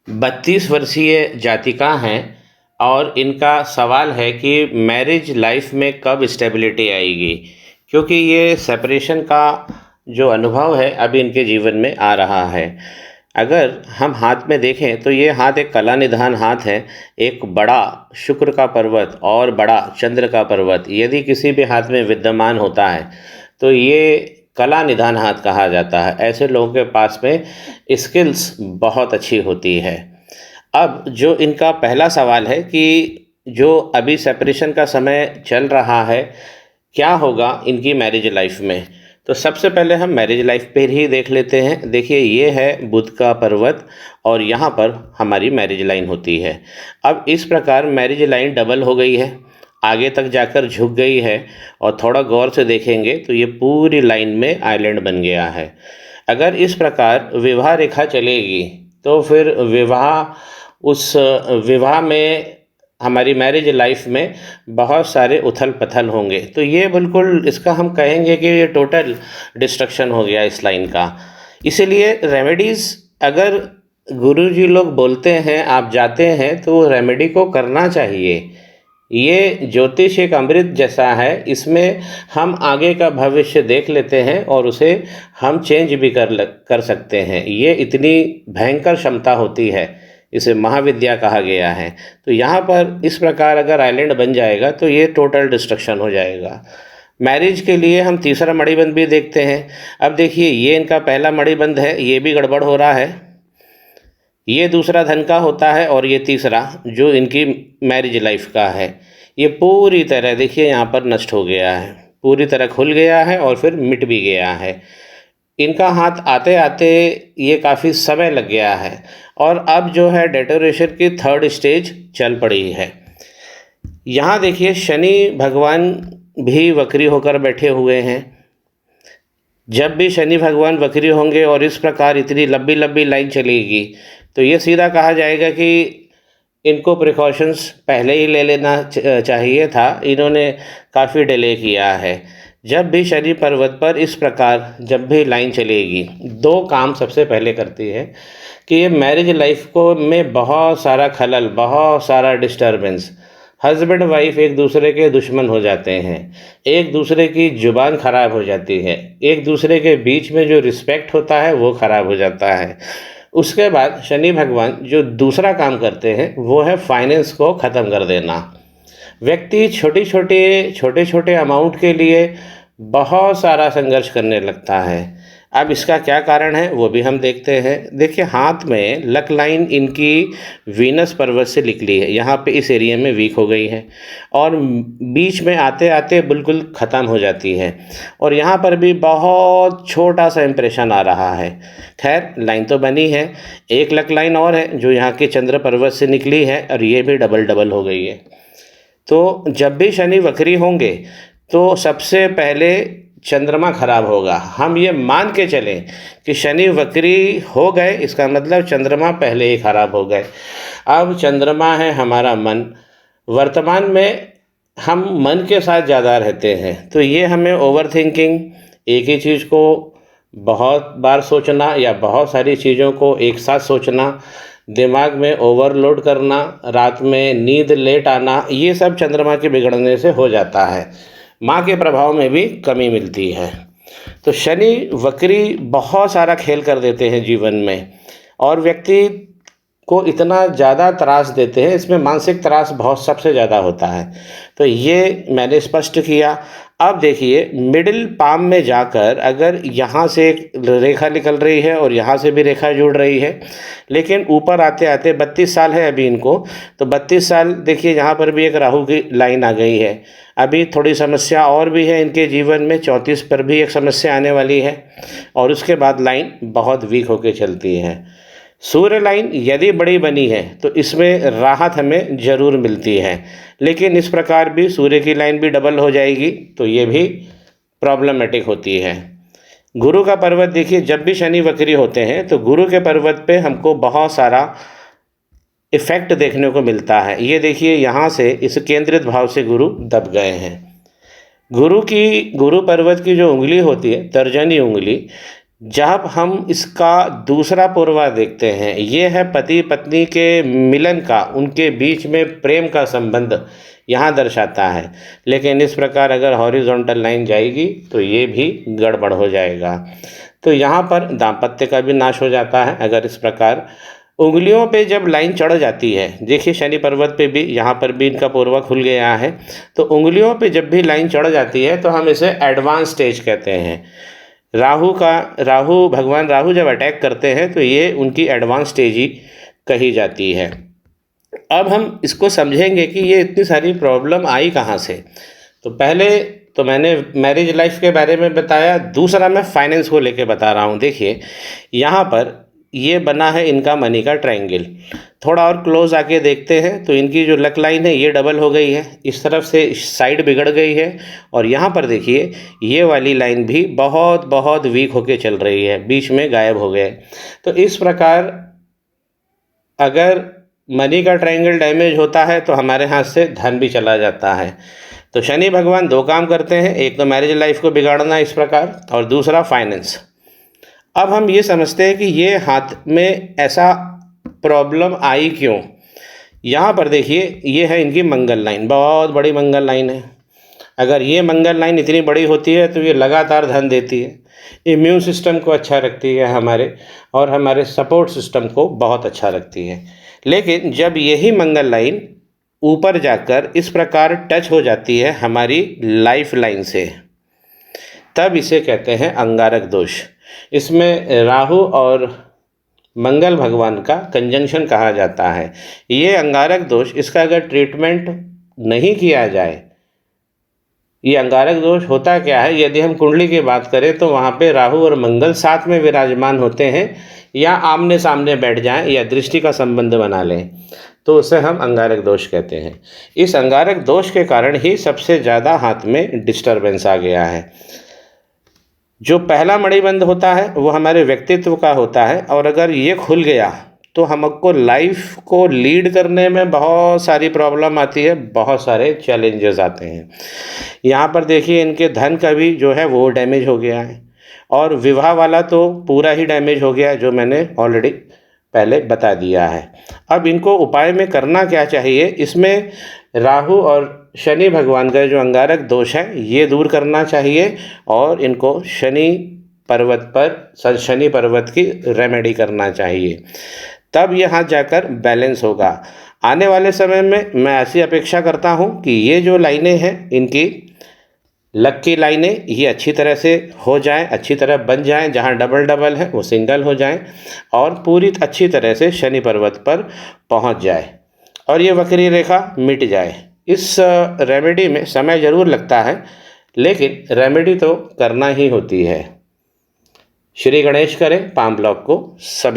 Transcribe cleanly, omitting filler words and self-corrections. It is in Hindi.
32 वर्षीय जातिका हैं और इनका सवाल है कि मैरिज लाइफ में कब स्टेबिलिटी आएगी, क्योंकि ये सेपरेशन का जो अनुभव है अभी इनके जीवन में आ रहा है। अगर हम हाथ में देखें तो ये हाथ एक कला निधान हाथ है। एक बड़ा शुक्र का पर्वत और बड़ा चंद्र का पर्वत यदि किसी भी हाथ में विद्यमान होता है तो ये कला निधान हाथ कहा जाता है। ऐसे लोगों के पास में स्किल्स बहुत अच्छी होती है। अब जो इनका पहला सवाल है कि जो अभी सेपरेशन का समय चल रहा है, क्या होगा इनकी मैरिज लाइफ में। तो सबसे पहले हम मैरिज लाइफ पर ही देख लेते हैं। देखिए, ये है बुध का पर्वत और यहाँ पर हमारी मैरिज लाइन होती है। अब इस प्रकार मैरिज लाइन डबल हो गई है, आगे तक जाकर झुक गई है और थोड़ा गौर से देखेंगे तो ये पूरी लाइन में आइलैंड बन गया है। अगर इस प्रकार विवाह रेखा चलेगी तो फिर विवाह में हमारी मैरिज लाइफ में बहुत सारे उथल पथल होंगे। तो ये बिल्कुल इसका हम कहेंगे कि ये टोटल डिस्ट्रक्शन हो गया इस लाइन का। इसीलिए रेमेडीज़ अगर गुरुजी लोग बोलते हैं, आप जाते हैं, तो रेमेडी को करना चाहिए। ये ज्योतिष एक अमृत जैसा है, इसमें हम आगे का भविष्य देख लेते हैं और उसे हम चेंज भी कर सकते हैं। ये इतनी भयंकर क्षमता होती है, इसे महाविद्या कहा गया है। तो यहाँ पर इस प्रकार अगर आइलैंड बन जाएगा तो ये टोटल डिस्ट्रक्शन हो जाएगा। मैरिज के लिए हम तीसरा मणिबंध भी देखते हैं। अब देखिए, ये इनका पहला मणिबंध है, ये भी गड़बड़ हो रहा है। ये दूसरा धन का होता है और ये तीसरा जो इनकी मैरिज लाइफ का है, ये पूरी तरह देखिए यहाँ पर नष्ट हो गया है, पूरी तरह खुल गया है और फिर मिट भी गया है। इनका हाथ आते आते ये काफ़ी समय लग गया है और अब जो है डेटोरेशन की थर्ड स्टेज चल पड़ी है। यहाँ देखिए, शनि भगवान भी वक्री होकर बैठे हुए हैं। जब भी शनि भगवान वक्री होंगे और इस प्रकार इतनी लंबी लंबी लाइन चलेगी तो ये सीधा कहा जाएगा कि इनको प्रिकॉशंस पहले ही ले लेना चाहिए था, इन्होंने काफ़ी डिले किया है। जब भी शनि पर्वत पर इस प्रकार जब भी लाइन चलेगी, दो काम सबसे पहले करती है कि ये मैरिज लाइफ को में बहुत सारा खलल, बहुत सारा डिस्टर्बेंस, हस्बैंड वाइफ एक दूसरे के दुश्मन हो जाते हैं, एक दूसरे की जुबान खराब हो जाती है, एक दूसरे के बीच में जो रिस्पेक्ट होता है वो खराब हो जाता है। उसके बाद शनि भगवान जो दूसरा काम करते हैं वो है फाइनेंस को ख़त्म कर देना। व्यक्ति छोटे छोटे अमाउंट के लिए बहुत सारा संघर्ष करने लगता है। अब इसका क्या कारण है वो भी हम देखते हैं। देखिए, हाथ में लक लाइन इनकी वीनस पर्वत से निकली है, यहाँ पे इस एरिया में वीक हो गई है और बीच में आते आते बिल्कुल ख़त्म हो जाती है और यहाँ पर भी बहुत छोटा सा इम्प्रेशन आ रहा है। खैर, लाइन तो बनी है। एक लक लाइन और है जो यहाँ के चंद्र पर्वत से निकली है और ये भी डबल हो गई है। तो जब भी शनि वक्री होंगे तो सबसे पहले चंद्रमा खराब होगा। हम ये मान के चलें कि शनि वक्री हो गए, इसका मतलब चंद्रमा पहले ही खराब हो गए। अब चंद्रमा है हमारा मन। वर्तमान में हम मन के साथ ज़्यादा रहते हैं, तो ये हमें ओवर थिंकिंग, एक ही चीज़ को बहुत बार सोचना या बहुत सारी चीज़ों को एक साथ सोचना, दिमाग में ओवरलोड करना, रात में नींद लेट आना, ये सब चंद्रमा के बिगड़ने से हो जाता है। माँ के प्रभाव में भी कमी मिलती है। तो शनि वक्री बहुत सारा खेल कर देते हैं जीवन में और व्यक्ति को इतना ज़्यादा त्रास देते हैं, इसमें मानसिक त्रास बहुत सबसे ज़्यादा होता है। तो ये मैंने स्पष्ट किया। अब देखिए, मिडिल पाम में जाकर अगर यहाँ से एक रेखा निकल रही है और यहाँ से भी रेखा जुड़ रही है, लेकिन ऊपर आते आते 32 साल है अभी इनको, तो 32 साल देखिए यहाँ पर भी एक राहु की लाइन आ गई है। अभी थोड़ी समस्या और भी है इनके जीवन में, 34 पर भी एक समस्या आने वाली है और उसके बाद लाइन बहुत वीक होकर चलती है। सूर्य लाइन यदि बड़ी बनी है तो इसमें राहत हमें ज़रूर मिलती है, लेकिन इस प्रकार भी सूर्य की लाइन भी डबल हो जाएगी तो ये भी प्रॉब्लमेटिक होती है। गुरु का पर्वत देखिए, जब भी शनि वक्री होते हैं तो गुरु के पर्वत पे हमको बहुत सारा इफ़ेक्ट देखने को मिलता है। ये देखिए, यहाँ से इस केंद्रित भाव से गुरु दब गए हैं। गुरु पर्वत की जो उंगली होती है, तर्जनी उंगली, जब हम इसका दूसरा पूर्वा देखते हैं, ये है पति पत्नी के मिलन का, उनके बीच में प्रेम का संबंध यहाँ दर्शाता है। लेकिन इस प्रकार अगर हॉरिजॉन्टल लाइन जाएगी तो ये भी गड़बड़ हो जाएगा। तो यहाँ पर दाम्पत्य का भी नाश हो जाता है। अगर इस प्रकार उंगलियों पे जब लाइन चढ़ जाती है, देखिए शनि पर्वत पे भी, यहाँ पर भी इनका पूर्वा खुल गया है, तो उंगलियों पे जब भी लाइन चढ़ जाती है तो हम इसे एडवांस स्टेज कहते हैं। भगवान राहु जब अटैक करते हैं तो ये उनकी एडवांस स्टेज ही कही जाती है। अब हम इसको समझेंगे कि ये इतनी सारी प्रॉब्लम आई कहाँ से। तो पहले तो मैंने मैरिज लाइफ के बारे में बताया, दूसरा मैं फाइनेंस को लेके बता रहा हूँ। देखिए यहाँ पर ये बना है इनका मनी का ट्रायंगल। थोड़ा और क्लोज आके देखते हैं तो इनकी जो लक लाइन है ये डबल हो गई है, इस तरफ से साइड बिगड़ गई है, और यहाँ पर देखिए ये वाली लाइन भी बहुत बहुत वीक होके चल रही है, बीच में गायब हो गए। तो इस प्रकार अगर मनी का ट्रायंगल डैमेज होता है तो हमारे हाथ से धन भी चला जाता है। तो शनि भगवान दो काम करते हैं, एक तो मैरिज लाइफ को बिगाड़ना इस प्रकार, और दूसरा फाइनेंस। अब हम ये समझते हैं कि ये हाथ में ऐसा प्रॉब्लम आई क्यों। यहाँ पर देखिए ये है इनकी मंगल लाइन, बहुत बड़ी मंगल लाइन है। अगर ये मंगल लाइन इतनी बड़ी होती है तो ये लगातार धन देती है, इम्यून सिस्टम को अच्छा रखती है हमारे, और हमारे सपोर्ट सिस्टम को बहुत अच्छा रखती है। लेकिन जब यही मंगल लाइन ऊपर जाकर इस प्रकार टच हो जाती है हमारी लाइफ लाइन से, तब इसे कहते हैं अंगारक दोष। इसमें राहु और मंगल भगवान का कंजंक्शन कहा जाता है। ये अंगारक दोष, इसका अगर ट्रीटमेंट नहीं किया जाए, ये अंगारक दोष होता क्या है, यदि हम कुंडली की बात करें तो वहाँ पे राहु और मंगल साथ में विराजमान होते हैं, या आमने सामने बैठ जाएं, या दृष्टि का संबंध बना लें, तो उसे हम अंगारक दोष कहते हैं। इस अंगारक दोष के कारण ही सबसे ज़्यादा हाथ में डिस्टर्बेंस आ गया है। जो पहला मणिबंध होता है वो हमारे व्यक्तित्व का होता है, और अगर ये खुल गया तो हमको लाइफ को लीड करने में बहुत सारी प्रॉब्लम आती है, बहुत सारे चैलेंजेस आते हैं। यहाँ पर देखिए इनके धन का भी जो है वो डैमेज हो गया है, और विवाह वाला तो पूरा ही डैमेज हो गया है, जो मैंने ऑलरेडी पहले बता दिया है। अब इनको उपाय में करना क्या चाहिए, इसमें राहु और शनि भगवान का जो अंगारक दोष है ये दूर करना चाहिए, और इनको शनि पर्वत की रेमेडी करना चाहिए, तब यहाँ जाकर बैलेंस होगा। आने वाले समय में मैं ऐसी अपेक्षा करता हूँ कि ये जो लाइनें हैं इनकी लक की लाइनें ये अच्छी तरह से हो जाएं, अच्छी तरह बन जाएं, जहां डबल डबल है वो सिंगल हो जाएं, और पूरी अच्छी तरह से शनि पर्वत पर पहुंच जाए, और ये वक्री रेखा मिट जाए। इस रेमेडी में समय ज़रूर लगता है, लेकिन रेमेडी तो करना ही होती है। श्री गणेश करें पाम ब्लॉक को सब